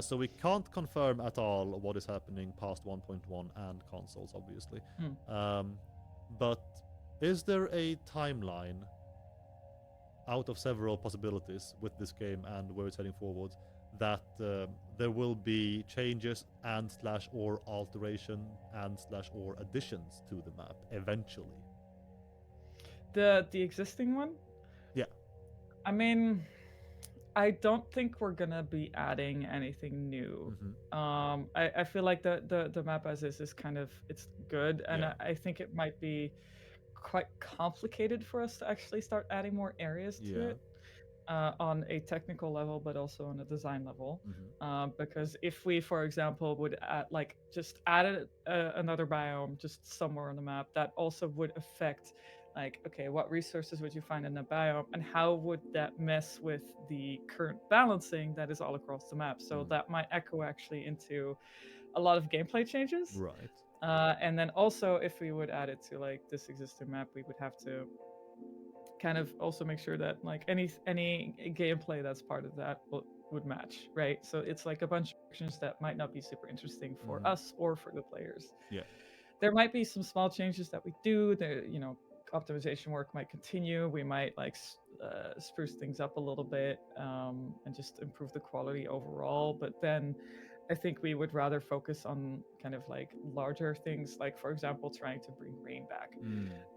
So we can't confirm at all what is happening past 1.1 and consoles, obviously. Hmm. But is there a timeline out of several possibilities with this game and where it's heading forward that there will be changes and slash or alteration and slash or additions to the map eventually? The existing one? Yeah. I mean, I don't think we're gonna be adding anything new. Mm-hmm. I feel like the map as is kind of it's good, and Yeah. I think it might be quite complicated for us to actually start adding more areas to Yeah. it on a technical level, but also on a design level. Mm-hmm. Because if we, for example, would add, like just added another biome just somewhere on the map, that also would affect like, okay, what resources would you find in a biome and how would that mess with the current balancing that is all across the map? So that might echo actually into a lot of gameplay changes. Right. And then also, if we would add it to like this existing map, we would have to kind of also make sure that like any gameplay that's part of that would match, right? So it's like a bunch of actions that might not be super interesting for Mm-hmm. us or for the players. Yeah. There might be some small changes that we do. The optimization work might continue. We might like spruce things up a little bit and just improve the quality overall. But then I think we would rather focus on kind of like larger things, like for example, trying to bring rain back.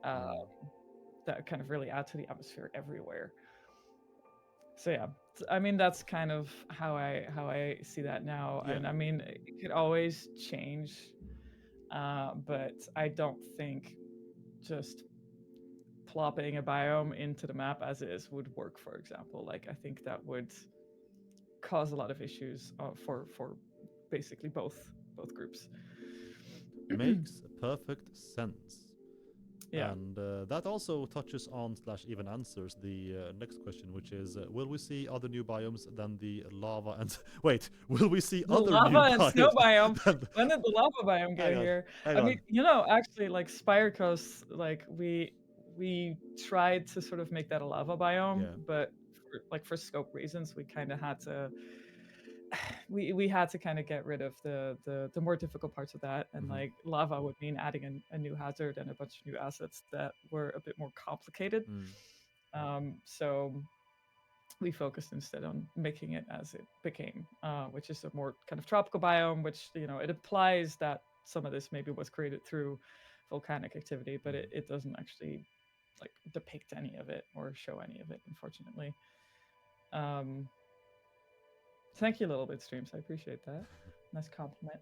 Uh, that kind of really add to the atmosphere everywhere. So yeah, I mean that's kind of how I see that now, Yeah. and I mean it could always change, but I don't think just plopping a biome into the map as is would work. For example, like I think that would cause a lot of issues for basically both groups. Makes perfect sense. Yeah. And that also touches on slash even answers the next question, which is will we see other new biomes than the lava and wait, will we see The other new lava and snow biomes biome. than the... When did the lava biome Hang get on, here? hang I mean, on. actually, like Spire Coast, like we tried to sort of make that a lava biome, Yeah. but for scope reasons, we kind of had to we had to kind of get rid of the more difficult parts of that, and Mm-hmm. like lava would mean adding a new hazard and a bunch of new assets that were a bit more complicated. So we focused instead on making it as it became, which is a more kind of tropical biome, which it implies that some of this maybe was created through volcanic activity, but it doesn't actually like depict any of it or show any of it, unfortunately. Um, Thank you, Little Bit Streams. I appreciate that. Nice compliment.